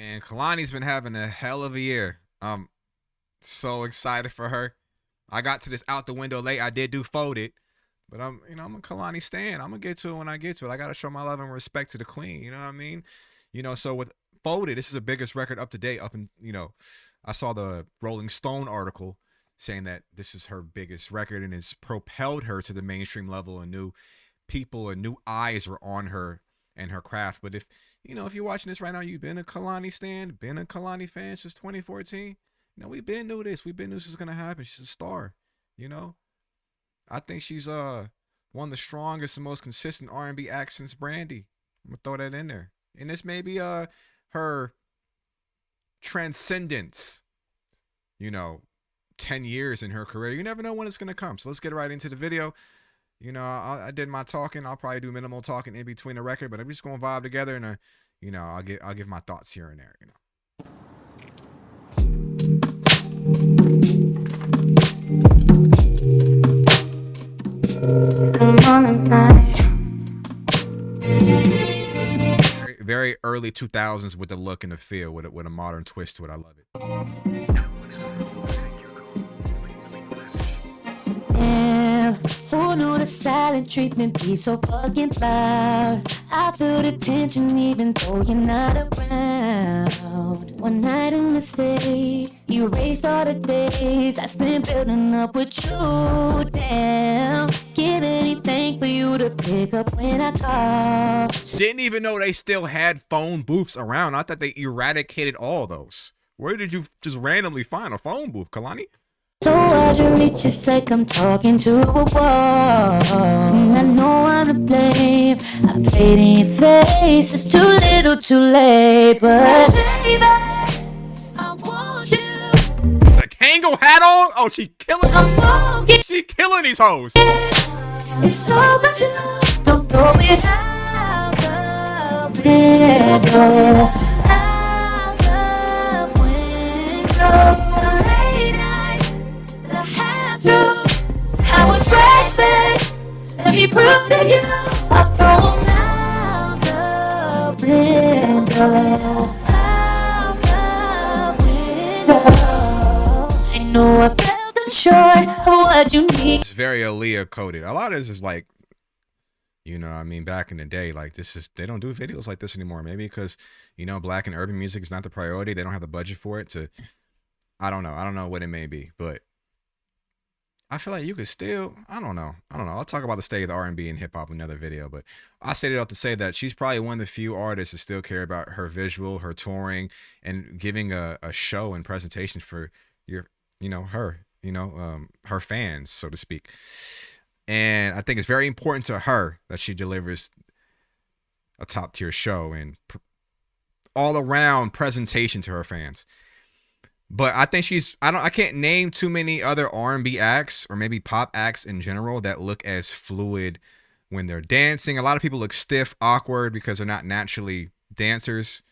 Man, Kehlani's been having a hell of a year. I'm so excited for her. I got to this out the window late. I did do folded, but I'm a Kehlani stan. I'm gonna get to it when I get to it. I gotta show my love and respect to the queen. You know what I mean? So with folded, this is the biggest record up to date. I saw the Rolling Stone article saying that this is her biggest record and it's propelled her to the mainstream level, and new people and new eyes were on her and her craft. But if you're watching this right now, you've been a Kehlani stan, been a Kehlani fan since 2014. We've been knew this. We've been knew this was gonna happen. She's a star. You know, I think she's one of the strongest and most consistent R&B acts since Brandy. I'm gonna throw that in there. And this may be her transcendence. 10 years in her career. You never know when it's gonna come. So let's get right into the video. I did my talking. I'll probably do minimal talking in between the record, but I'm just gonna vibe together, and I'll give my thoughts here and there. Very, very early 2000s with the look and the feel, with a modern twist to it. I love it. Who knew the silent treatment be so fucking loud? I feel the tension even though you're not around. One night of mistakes erased all the days I spent building up with you. Damn, give anything for you to pick up when I call. Didn't even know they still had phone booths around. I thought they eradicated all those. Where did you just randomly find a phone booth, Kehlani? So hard to reach, it's like I'm talking to a wall. I know I'm to blame. I played in your face. It's too little, too late. But baby, I want you. The Kango hat on? Oh, she killing. She killing these hoes. It's over too. Don't throw it out the window. Out the window. I was reckless. Let me prove to you I've thrown out the window. Out the window. I know I felt unsure of what you need. It's very Aaliyah coded. A lot of this is like, back in the day, like they don't do videos like this anymore. Maybe because, black and urban music is not the priority. They don't have the budget for it I don't know what it may be, but I feel like you could still, I don't know. I'll talk about the state of the R&B and hip hop in another video, but I say it out to say that she's probably one of the few artists that still care about her visual, her touring, and giving a show and presentation for her fans, so to speak. And I think it's very important to her that she delivers a top tier show and all around presentation to her fans. But I think I can't name too many other R&B acts or maybe pop acts in general that look as fluid when they're dancing. A lot of people look stiff, awkward because they're not naturally dancers.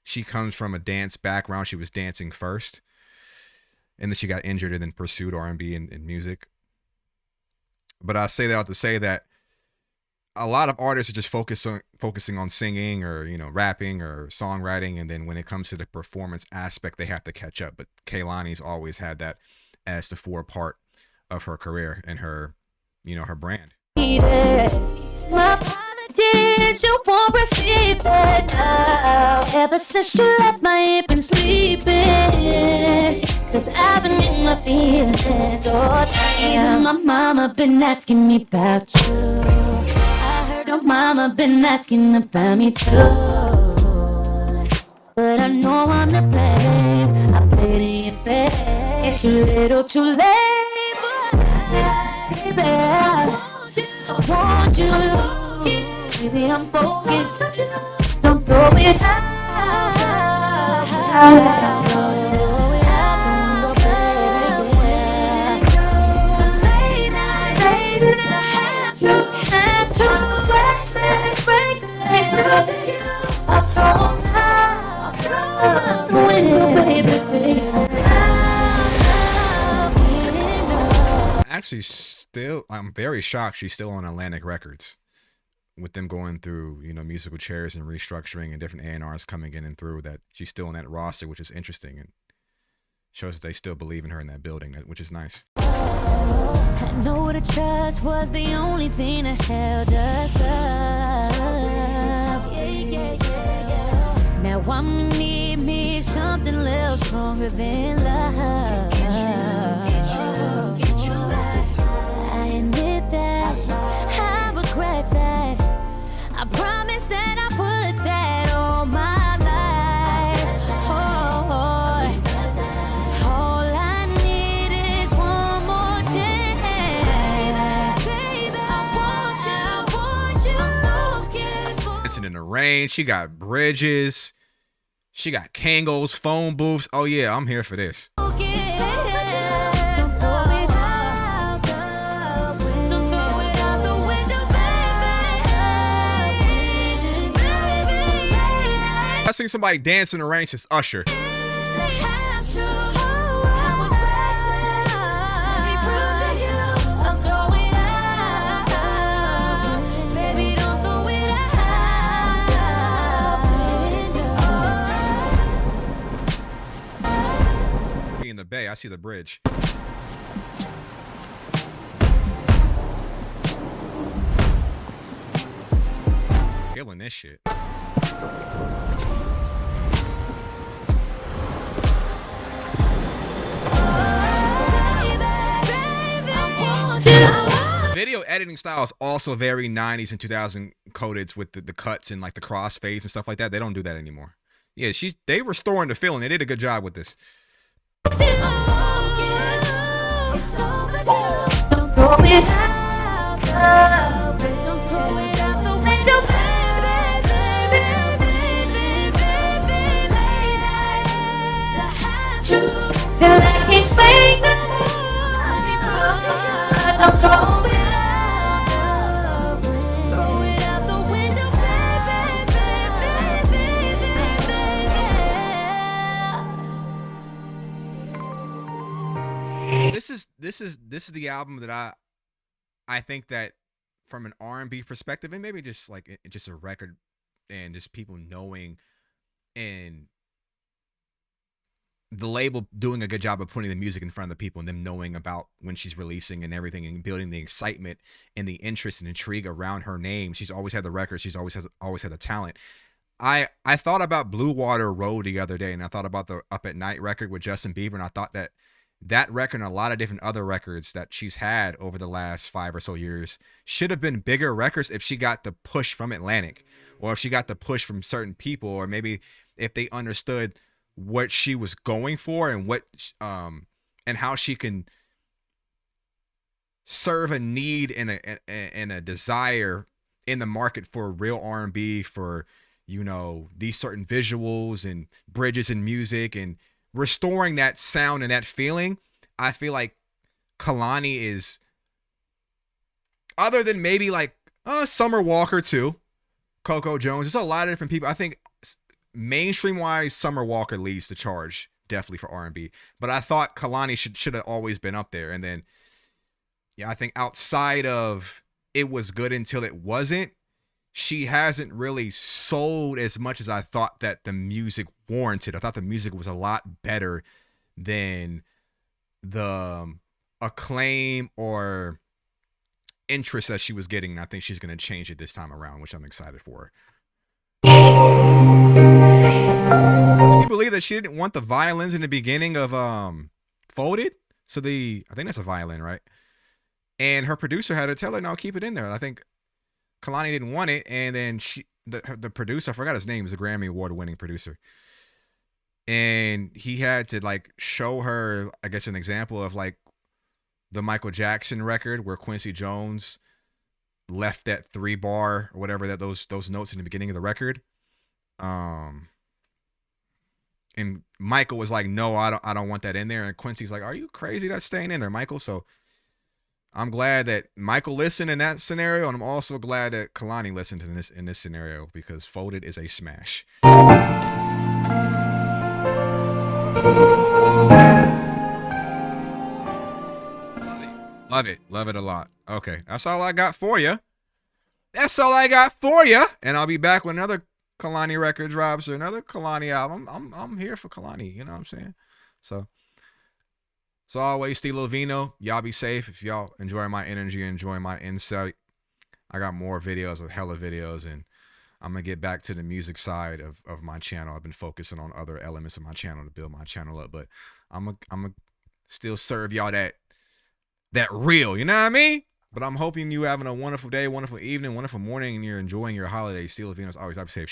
She comes from a dance background. She was dancing first. And then she got injured and then pursued R&B and music. But I say that to say that a lot of artists are just focusing on singing or rapping or songwriting, and then when it comes to the performance aspect, they have to catch up. But Kehlani's always had that as the fore part of her career and her her brand. My apologies, you won't receive it now. Ever since you left, I ain't been sleeping, 'cause I've been in my feelings all time. My mama been asking me about you. Your mama been asking about me too, but I know I'm to blame. I played in your face. It's too little, too late, but baby, I want you. See me, I'm focused. Don't throw it out. Actually, I'm very shocked she's still on Atlantic Records. with them going through, you know, musical chairs and restructuring and different A&Rs coming in and through, that she's still in that roster, which is interesting and shows that they still believe in her in that building, which is nice. I know the trust was the only thing that held us up. Now I'm gonna need me something a little stronger than love. I admit that, I regret that. I promise that I put that on my life. All I need is one more chance. Baby, I want you. It's in the rain. She got bridges. She got Kangos, phone booths. Oh yeah, I'm here for this. I seen somebody dance in the rain since Usher. In the bay, I see the bridge. Killing this shit. Video editing style is also very 90s and 2000 coded with the cuts and like the crossfades and stuff like that. They don't do that anymore. Yeah, they restoring the feeling. They did a good job with this. Don't throw it out. Don't throw it out the window, till I can't say no more. Don't throw it out. Throw it out the window, This is the album that I think that from an R&B perspective, and maybe just like just a record and just people knowing and the label doing a good job of putting the music in front of the people and them knowing about when she's releasing and everything and building the excitement and the interest and intrigue around her name. She's always had the record. She's always had the talent. I thought about Blue Water Road the other day, and I thought about the Up at Night record with Justin Bieber, and I thought that record and a lot of different other records that she's had over the last 5 or so years should have been bigger records if she got the push from Atlantic, or if she got the push from certain people, or maybe if they understood what she was going for and what and how she can serve a need and a desire in the market for real R&B, for, you know, these certain visuals and bridges and music and restoring that sound and that feeling. I feel like Kehlani is, other than maybe like Summer Walker too, Coco Jones, there's a lot of different people. I think mainstream wise, Summer Walker leads the charge definitely for R&B, but I thought Kehlani should have always been up there. And then I think outside of It Was Good Until It Wasn't, she hasn't really sold as much as I thought that the music warranted. I thought the music was a lot better than the acclaim or interest that she was getting. And I think she's going to change it this time around, which I'm excited for. Can you believe that she didn't want the violins in the beginning of Folded? So I think that's a violin, right? And her producer had to tell her, no, keep it in there. I think Kehlani didn't want it, and then the producer, I forgot his name, was a Grammy Award winning producer, and he had to like show her, I guess, an example of like the Michael Jackson record where Quincy Jones left that 3-bar or whatever, that those notes in the beginning of the record, and Michael was like, no, I don't want that in there, and Quincy's like, are you crazy? That's staying in there, Michael. So I'm glad that Michael listened in that scenario, and I'm also glad that Kehlani listened in this scenario, because Folded is a smash. Love it a lot. Okay, that's all I got for you. That's all I got for you. And I'll be back when another Kehlani record drops or another Kehlani album. I'm here for Kehlani. You know what I'm saying? So always, Steve Vino. Y'all be safe. If y'all enjoy my energy, enjoy my insight, I got more videos, of hella videos, and I'm going to get back to the music side of my channel. I've been focusing on other elements of my channel to build my channel up, but I'm going to still serve y'all that real, you know what I mean? But I'm hoping you having a wonderful day, wonderful evening, wonderful morning, and you're enjoying your holiday. Steel Vino's always, I'll be safe.